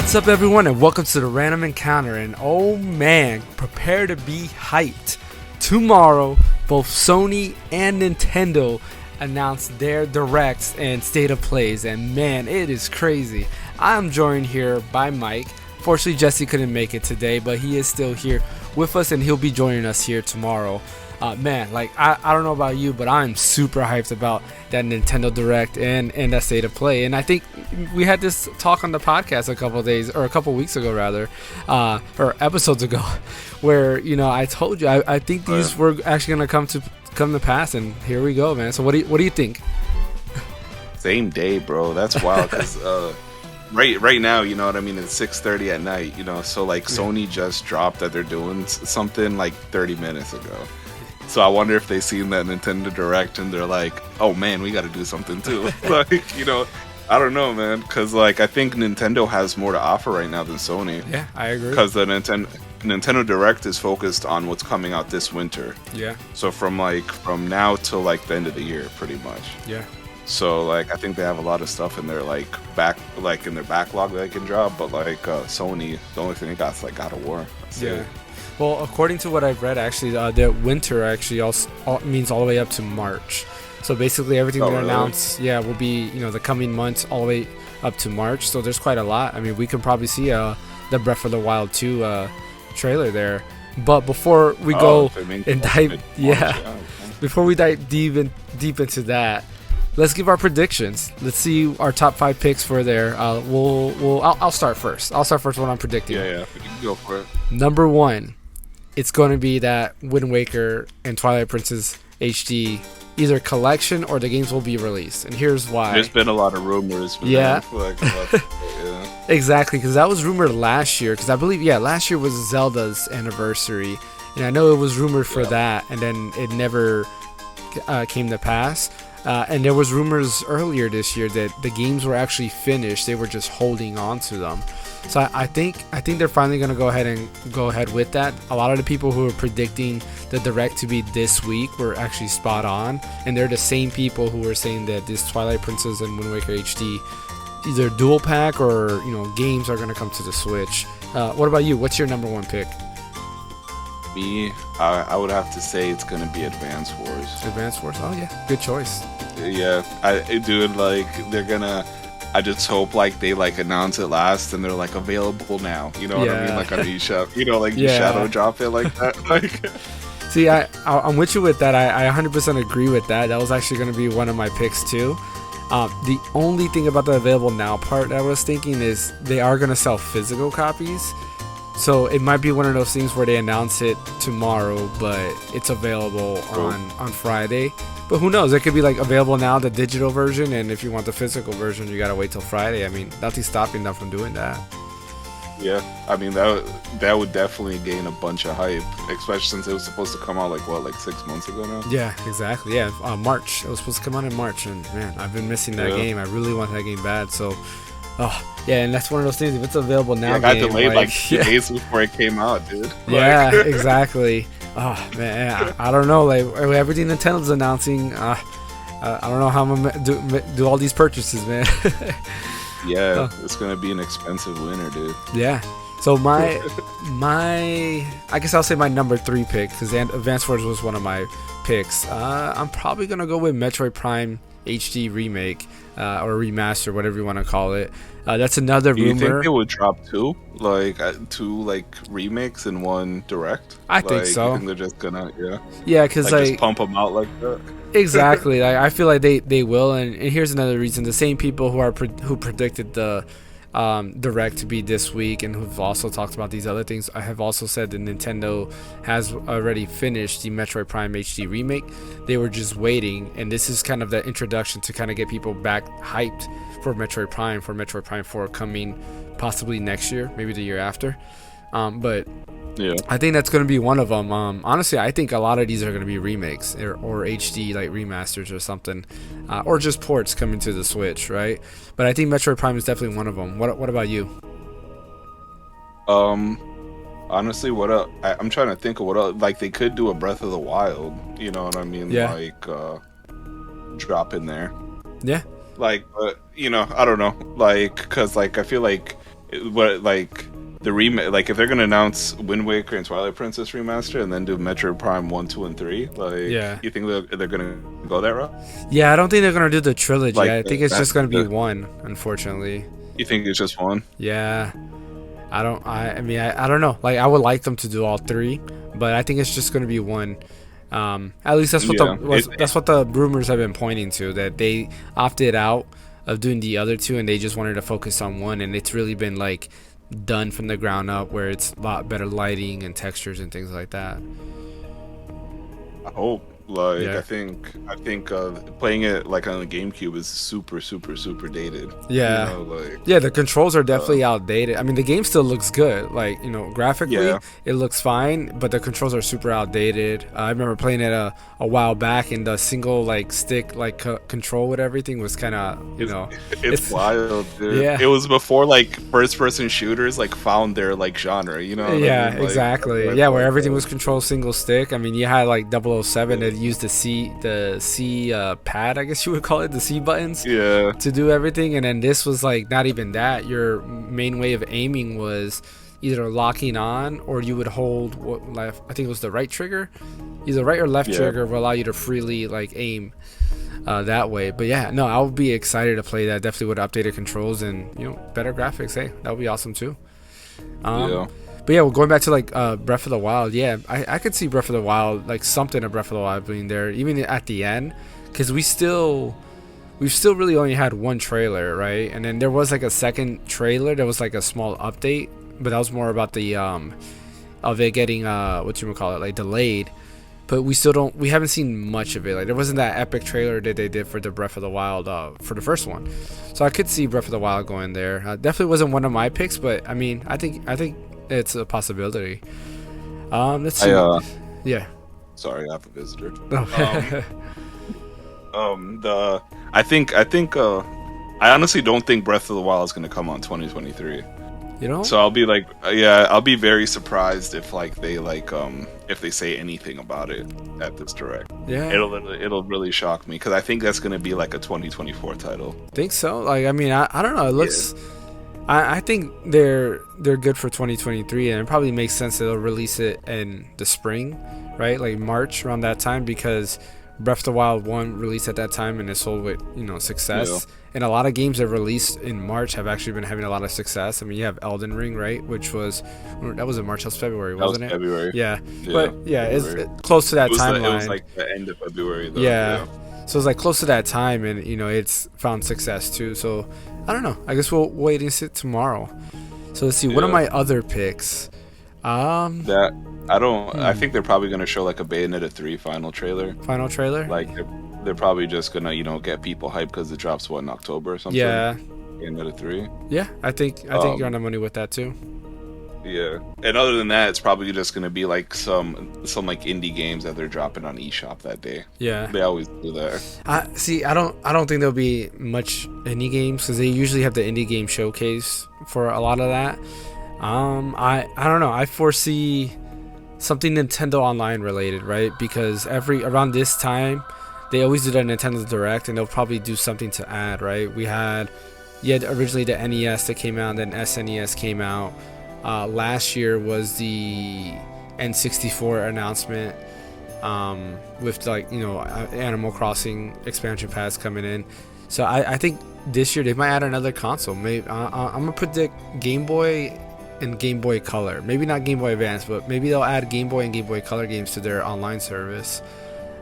What's up, everyone, and welcome to the Random Encounter. And oh man, prepare to be hyped. Tomorrow, both Sony and Nintendo announced their directs and state of plays, and man, it is crazy. I'm joined here by Mike. Fortunately, Jesse couldn't make it today, but he is still here with us, and he'll be joining us here tomorrow. Man, like I don't know about you, but I'm super hyped about that Nintendo Direct and that state of play. And I think we had this talk on the podcast a couple weeks ago, rather, or episodes ago, where I told you I think these were actually gonna come to pass, and here we go, man. So what do you think? Same day, bro. That's wild. Cause right now, you know what I mean. It's 6:30 at night. So like Sony just dropped that they're doing something like 30 minutes ago. So I wonder if they seen that Nintendo Direct and they're like, "Oh man, we got to do something too." Like, I don't know, man, because like I think Nintendo has more to offer right now than Sony. Yeah, I agree. Because the Nintendo Direct is focused on what's coming out this winter. Yeah. So from now till like the end of the year, pretty much. Yeah. So like I think they have a lot of stuff in their in their backlog that they can drop, but like Sony, the only thing they got is like God of War. That's it. Well, according to what I've read, actually, the winter actually also means all the way up to March. So basically, everything they announce, will be the coming months all the way up to March. So there's quite a lot. I mean, we can probably see the Breath of the Wild 2 trailer there. But before we go and dive, before we dive deep into that, let's give our predictions. Let's see our top 5 picks for there. I'll start first. I'll start first when I'm predicting. Yeah, you can go for it. Number 1. It's going to be that Wind Waker and Twilight Princess HD either collection or the games will be released. And here's why. There's been a lot of rumors. Exactly, because that was rumored last year. Because I believe, last year was Zelda's anniversary. And I know it was rumored for that, and then it never came to pass. And there was rumors earlier this year that the games were actually finished. They were just holding on to them. So I think they're finally going to go ahead with that. A lot of the people who were predicting the Direct to be this week were actually spot on, and they're the same people who were saying that this Twilight Princess and Wind Waker HD either dual pack or games are going to come to the Switch. What about you? What's your number 1 pick? Me, I would have to say it's going to be Advance Wars. Advance Wars. Oh yeah, good choice. Yeah, they're gonna. I just hope they announce it last and they're available now. You know what I mean? Like on eShop, shadow drop it like that. See, I'm with you with that. I 100% agree with that. That was actually going to be one of my picks too. The only thing about the available now part that I was thinking is they are going to sell physical copies. So it might be one of those things where they announce it tomorrow, but it's available on Friday. But who knows? It could be available now, the digital version, and if you want the physical version, you gotta wait till Friday. I mean, nothing's stopping them from doing that. Yeah, I mean that would definitely gain a bunch of hype, especially since it was supposed to come out 6 months ago now. Yeah, exactly. Yeah, March. It was supposed to come out in March, and man, I've been missing that game. I really want that game bad. So, and that's one of those things. If it's available now, it got delayed 2 days before it came out, dude. Yeah, exactly. Oh man, I don't know. Everything Nintendo's announcing, I don't know how I'm gonna do all these purchases, man. Yeah, it's gonna be an expensive winter, dude. Yeah. So my I guess I'll say my number 3 pick, because Advance Wars was one of my picks. I'm probably gonna go with Metroid Prime HD remake or remaster, whatever you want to call it. That's another rumor. Do you think they would drop two remakes in one Direct? I think so. You think they're just gonna because just pump them out like that? Exactly. I feel like they will, and here's another reason: the same people who predicted the Direct to be this week and who've also talked about these other things, I have also said that Nintendo has already finished the Metroid Prime HD remake. They were just waiting, and this is kind of the introduction to kind of get people back hyped for Metroid Prime 4 coming possibly next year, maybe the year after. But yeah, I think that's going to be one of them. Honestly, I think a lot of these are going to be remakes or HD remasters or something, or just ports coming to the Switch, right? But I think Metroid Prime is definitely one of them. What about you? Honestly, I'm trying to think of what else. They could do a Breath of the Wild. You know what I mean? Yeah. Drop in there. Yeah. I don't know. Because I feel like What like the like if they're gonna announce Wind Waker and Twilight Princess remaster and then do Metroid Prime 1, 2, and 3, like Yeah. you think they're gonna go that route? Yeah, I don't think they're gonna do the trilogy. Like I think it's just gonna be the- one, unfortunately. You think it's just one? Yeah. I don't know. Like I would like them to do all three, but I think it's just gonna be one. At least that's what that's what the rumors have been pointing to, that they opted out of doing the other two and they just wanted to focus on one, and it's really been like done from the ground up, where it's a lot better lighting and textures and things like that. I hope. Like Yeah. I think playing it like on the GameCube is super dated. Yeah. You know, like Yeah, the controls are definitely outdated. I mean, the game still looks good. Like, graphically, Yeah. it looks fine, but the controls are super outdated. I remember playing it a while back, and the single, like, stick, like, control with everything was kind of, it's wild, dude. Yeah. It was before like first-person shooters like found their like genre. You know? What Yeah, I mean? Like, exactly. that's Yeah, like, where everything was control single stick. I mean, you had, like, 007 that used the C pad, I guess you would call it, the C buttons. Yeah. To do everything, and then this was like not even that. Your main way of aiming was either locking on, or you would hold I think it was the right trigger, either right or left trigger will allow you to freely like aim that way. But yeah, no, I would be excited to play that, definitely with updated controls and better graphics. Hey, that would be awesome too. But yeah, well, going back to like Breath of the Wild, yeah, I could see Breath of the Wild, like something of Breath of the Wild being there, even at the end, because we've still really only had one trailer, right? And then there was like a second trailer that was like a small update, but that was more about the of it getting like delayed. But we haven't seen much of it. Like there wasn't that epic trailer that they did for the Breath of the Wild for the first one. So I could see Breath of the Wild going there. Definitely wasn't one of my picks, but I mean, I think it's a possibility. Let's see. Yeah. Sorry, I have a visitor. Oh. I honestly don't think Breath of the Wild is going to come on 2023. So I'll be like, I'll be very surprised if like they if they say anything about it at this direct. Yeah. It'll really shock me, because I think that's going to be like a 2024 title. Think so? Like, I mean, I don't know. It looks. Yeah. I think they're good for 2023, and it probably makes sense that they'll release it in the spring, right? Like March, around that time, because Breath of the Wild 1 released at that time and it sold with success. Yeah. And a lot of games that released in March have actually been having a lot of success. I mean, you have Elden Ring, right? Which was in March, that was February, wasn't it? February. Yeah. But yeah, it's close to that timeline. It was like the end of February, though. Yeah. So it's like close to that time, and it's found success too. So I don't know. I guess we'll wait and see tomorrow. So let's see. One of my other picks. I think they're probably gonna show like a Bayonetta 3 final trailer. Like they're probably just gonna get people hyped because it drops in October or something. Yeah. Bayonetta 3. Yeah, I think you're on the money with that too. Yeah, and other than that, it's probably just gonna be like some like indie games that they're dropping on eShop that day. Yeah, they always do that. I don't think there'll be much indie games, because they usually have the indie game showcase for a lot of that. I don't know. I foresee something Nintendo Online related, right? Because around this time, they always do the Nintendo Direct, and they'll probably do something to add, right? You had originally the NES that came out, and then SNES came out. Last year was the N64 announcement, with Animal Crossing expansion packs coming in. So I think this year they might add another console. Maybe I'm gonna predict Game Boy and Game Boy Color. Maybe not Game Boy Advance, but maybe they'll add Game Boy and Game Boy Color games to their online service,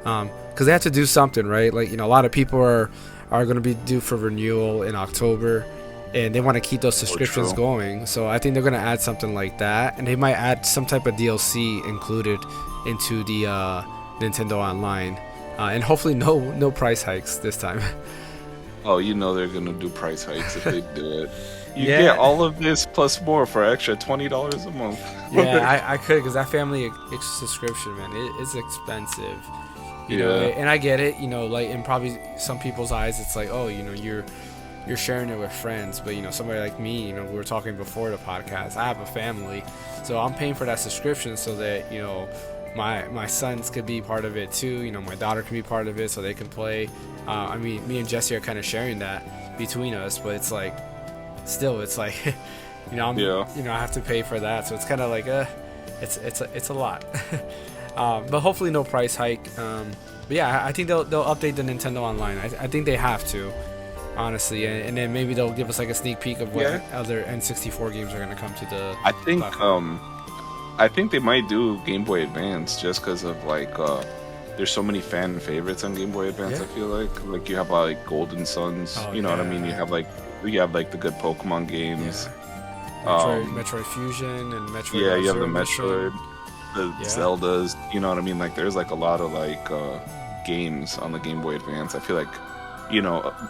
because they have to do something, right? Like a lot of people are going to be due for renewal in October, and they want to keep those subscriptions going. So I think they're going to add something like that, and they might add some type of DLC included into the Nintendo Online, and hopefully no price hikes this time. Oh, they're going to do price hikes if they do it. You get all of this plus more for extra $20 a month. Yeah, I could, because that family subscription, man, it's expensive. You know, and I get it. Like in probably some people's eyes, it's like, oh, you're sharing it with friends, but somebody like me, we were talking before the podcast, I have a family, so I'm paying for that subscription so that my sons could be part of it too. My daughter can be part of it so they can play. I mean, me and Jesse are kind of sharing that between us, but it's like, still, it's like I have to pay for that, so it's kind of like it's a lot. But hopefully no price hike. But yeah, I think they'll update the Nintendo Online. I think they have to, honestly, and then maybe they'll give us like a sneak peek of what other N64 games are gonna come to the. I think they might do Game Boy Advance just because of like there's so many fan favorites on Game Boy Advance. I feel like you have like Golden Suns. You know what I mean? You have like the good Pokemon games. Metroid Fusion and Metroid. Yeah, you have the Metroid, the Zeldas. You know what I mean? Like there's like a lot of like games on the Game Boy Advance. I feel like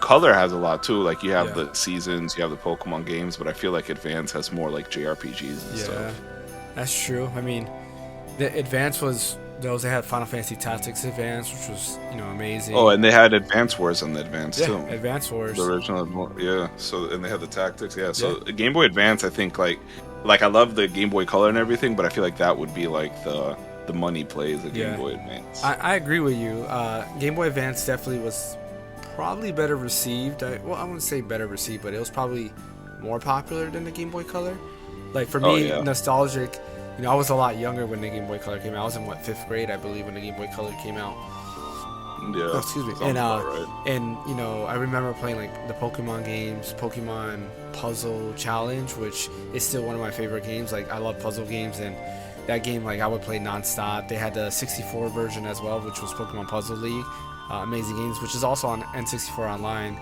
Color has a lot too. Like you have the seasons, you have the Pokemon games, but I feel like Advance has more like JRPGs and stuff. That's true. I mean, the Advance was those that had Final Fantasy Tactics Advance, which was amazing. Oh, and they had Advance Wars on the Advance too. Advance Wars, the original. So and they had the Tactics. So Game Boy Advance, I think like I love the Game Boy Color and everything, but I feel like that would be like the money plays of Game Boy Advance. I agree with you. Game Boy Advance definitely was probably better received. I wouldn't say better received, but it was probably more popular than the Game Boy Color. Like for me, nostalgic. I was a lot younger when the Game Boy Color came out. I was in 5th grade, I believe, when the Game Boy Color came out. Yeah. Excuse me. And I remember playing like the Pokemon games, Pokemon Puzzle Challenge, which is still one of my favorite games. Like I love puzzle games, and that game like I would play nonstop. They had the 64 version as well, which was Pokemon Puzzle League, Amazing Games, which is also on N64 Online.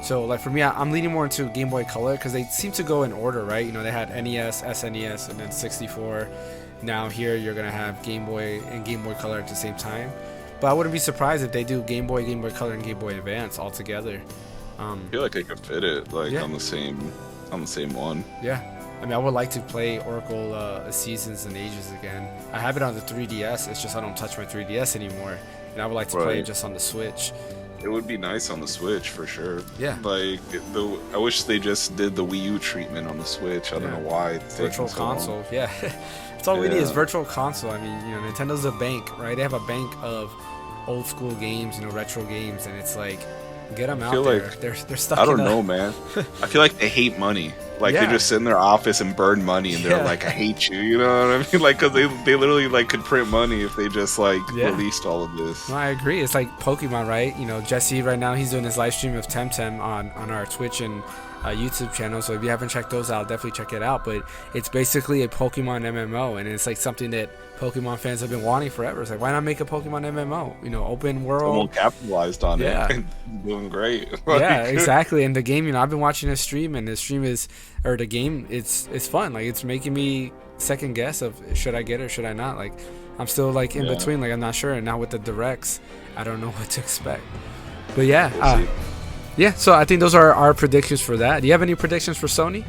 So like for me, I'm leaning more into Game Boy Color because they seem to go in order, right? They had NES, SNES, and then 64. Now here you're gonna have Game Boy and Game Boy Color at the same time. But I wouldn't be surprised if they do Game Boy Color, and Game Boy Advance all together. I feel like they could fit it on the same one. Yeah, I mean I would like to play Oracle Seasons and Ages again. I have it on the 3DS. It's just I don't touch my 3DS anymore, and I would like to play it just on the Switch. It would be nice on the Switch for sure. Yeah. Like I wish they just did the Wii U treatment on the Switch. I don't know why. It's Virtual console. Long. Yeah. That's all we need is Virtual Console. I mean, Nintendo's a bank, right? They have a bank of old school games, retro games, and it's like get them out there. Like, they're stuck. I don't know, man. I feel like they hate money. Like they just sit in their office and burn money, and they're like, "I hate you." You know what I mean? Like, because they literally like could print money if they just released all of this. No, I agree. It's like Pokemon, right? Jesse right now he's doing his live stream of Temtem on our Twitch and YouTube channel. So if you haven't checked those out, definitely check it out. But it's basically a Pokemon MMO, and it's like something that Pokemon fans have been wanting forever. It's like, why not make a Pokemon MMO? Open world. Someone capitalized on it. Doing great. Yeah, exactly. And the game, I've been watching his stream, and the game, it's fun. Like it's making me second guess of should I get it or should I not. Like I'm still like in between. Like I'm not sure. And now with the directs, I don't know what to expect. But yeah. We'll so I think those are our predictions for that. Do you have any predictions for Sony?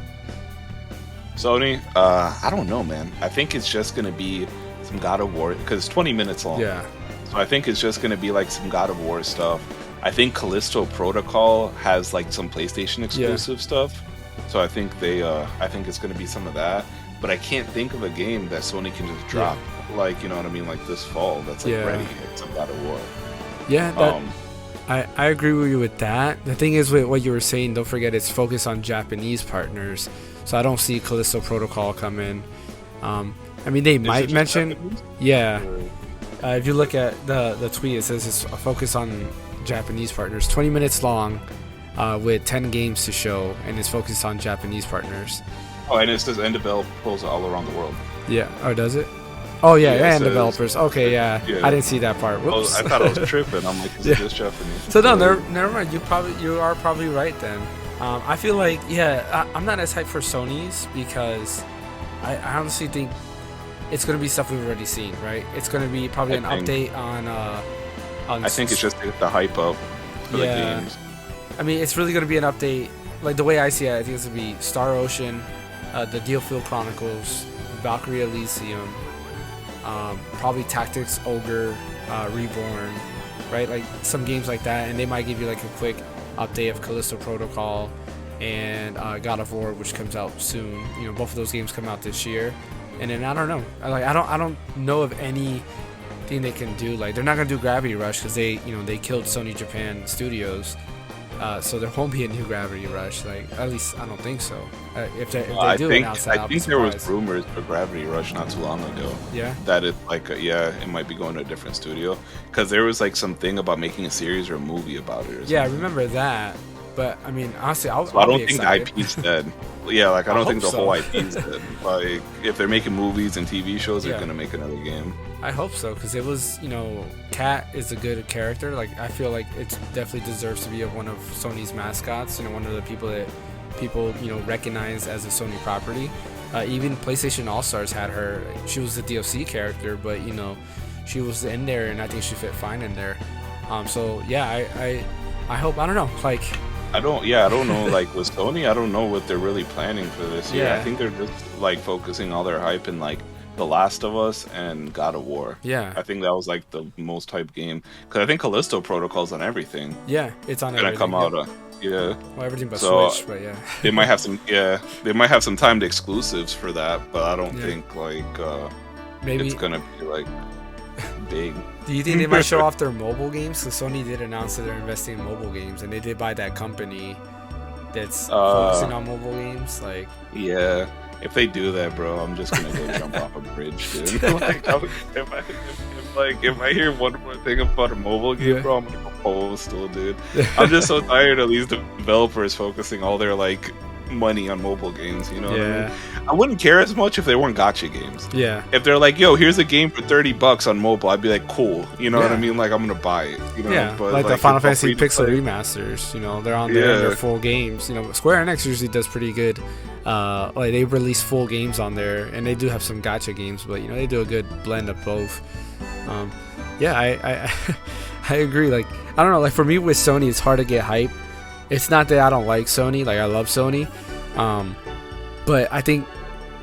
I don't know, man. I think it's just going to be some God of War, because it's 20 minutes long. Yeah. So I think it's just going to be like some God of War stuff. I think Callisto Protocol has like some PlayStation exclusive stuff. So I think I think it's going to be some of that. But I can't think of a game that Sony can just drop, like, you know what I mean, like this fall, that's like ready. It's some God of War. Yeah, I agree with you with that. The thing is, with what you were saying, don't forget it's focused on Japanese partners. So I don't see Callisto Protocol come in. I mean, they might mention... Japanese? If you look at the tweet, it says it's a focus on Japanese partners. 20 minutes long with 10 games to show, and it's focused on Japanese partners. Oh, and it says end developers all around the world. Yeah. Oh, does it? Oh, yeah, and developers. Okay, yeah. I didn't see that part. Whoops. I thought I was tripping. I'm like, is it just Japanese? So no, never mind. You are probably right then. I feel like, I'm not as hyped for Sony's because I honestly think it's going to be stuff we've already seen, right? It's going to be probably an update on I think it's just to get the hype up for the games. I mean, it's really going to be an update. Like, the way I see it, I think it's going to be Star Ocean, the Dealfield Chronicles, Valkyrie Elysium, probably Tactics Ogre Reborn, right? Like some games like that, and they might give you like a quick update of Callisto Protocol and God of War, which comes out soon. Both of those games come out this year, and then I don't know. I don't know of anything they can do. Like they're not gonna do Gravity Rush because they killed Sony Japan Studios. So there won't be a new Gravity Rush. Like, at least I don't think so. If they do announce that, I think there was rumors for Gravity Rush not too long ago. Yeah. That it like it might be going to a different studio because there was like some thing about making a series or a movie about it. Or yeah, I remember that. But I mean, honestly, I don't think the IP's dead. Yeah, like I don't think the whole IP's dead. Like if they're making movies and TV shows, they're gonna make another game. I hope so, because it was, Cat is a good character. Like, I feel like it definitely deserves to be one of Sony's mascots. One of the people that people recognize as a Sony property. Even PlayStation All Stars had her. She was the DLC character, but she was in there, and I think she fit fine in there. So yeah, I hope. I don't know, like. I don't know, like, with Sony, I don't know what they're really planning for this year. I think they're just, like, focusing all their hype in, like, The Last of Us and God of War. Yeah. I think that was, like, the most hyped game. Because I think Callisto Protocol's on everything. Yeah, it's on everything. It's gonna come out, Well, everything but Switch, but yeah. They might have some timed exclusives for that, but I don't think, like, maybe it's gonna be, like, big. Do you think they might show off their mobile games? Because Sony did announce that they're investing in mobile games, and they did buy that company that's focusing on mobile games. Like, yeah, if they do that, bro, I'm just gonna go jump off a bridge, dude. Like, if I hear one more thing about a mobile game, bro, I'm gonna go postal, dude. I'm just so tired of these developers focusing all their money on mobile games, what I mean? I wouldn't care as much if they weren't gacha games. Yeah. If they're like, yo, here's a game for $30 on mobile, I'd be like, cool. You know what I mean? Like, I'm gonna buy it. Yeah. But like the Final Fantasy Pixel remasters. They're on there. They're full games. Square Enix usually does pretty good. Like they release full games on there, and they do have some gacha games, but they do a good blend of both. I I agree. Like, I don't know. Like for me with Sony, it's hard to get hype. It's not that I don't like Sony. Like I love Sony. But I think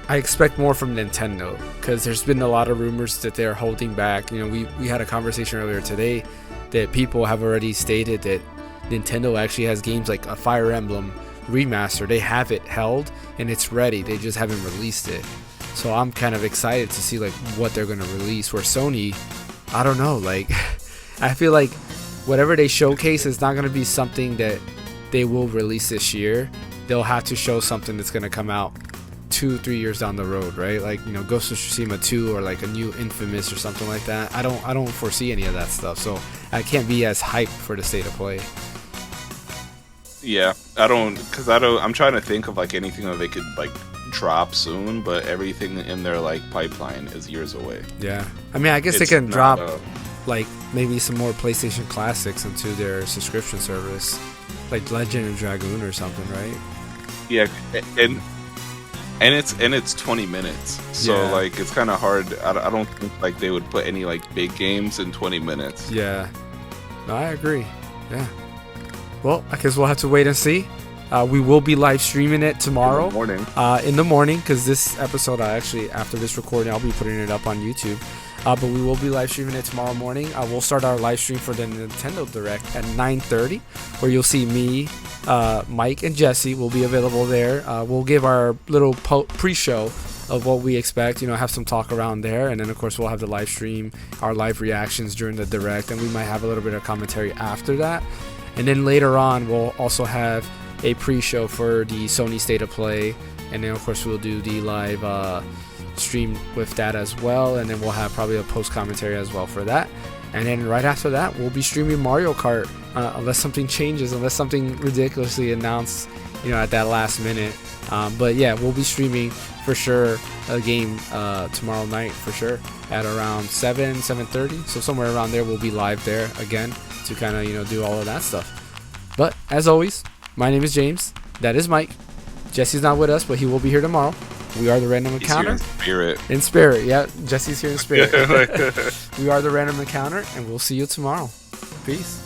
I expect more from Nintendo because there's been a lot of rumors that they're holding back. We had a conversation earlier today that people have already stated that Nintendo actually has games like a Fire Emblem remaster. They have it held and it's ready. They just haven't released it. So I'm kind of excited to see like what they're going to release. Where Sony, I don't know. Like I feel like whatever they showcase is not going to be something that they will release this year. They'll have to show something that's going to come out 2-3 years down the road, right? Like Ghost of Tsushima 2 or like a new Infamous or something like that. I don't foresee any of that stuff, so I can't be as hyped for the state of play. Yeah, I'm trying to think of like anything that they could like drop soon, but everything in their like pipeline is years away. Yeah, I mean, I guess they can drop like maybe some more PlayStation classics into their subscription service, like Legend of Dragoon or something, right? Yeah, and it's 20 minutes, so like it's kind of hard. I don't think like they would put any like big games in 20 minutes. Yeah, no, I agree. Yeah. Well, I guess we'll have to wait and see. We will be live streaming it tomorrow in the morning, because this episode, after this recording, I'll be putting it up on YouTube. But we will be live streaming it tomorrow morning. We'll start our live stream for the Nintendo Direct at 9:30, where you'll see me, Mike, and Jesse will be available there. We'll give our little pre-show of what we expect, have some talk around there, and then of course we'll have the live stream, our live reactions during the Direct, and we might have a little bit of commentary after that. And then later on, we'll also have a pre-show for the Sony State of Play, and then of course we'll do the live stream with that as well, and then we'll have probably a post commentary as well for that. And then right after that, we'll be streaming Mario Kart, unless something changes, unless something ridiculously announced, at that last minute. But yeah, we'll be streaming for sure a game tomorrow night for sure at around 7:30. So somewhere around there, we'll be live there again to kind of do all of that stuff. But as always, my name is James. That is Mike. Jesse's not with us, but he will be here tomorrow. We are the Random Encounter. In spirit, yeah. Jesse's here in spirit. We are the Random Encounter, and we'll see you tomorrow. Peace.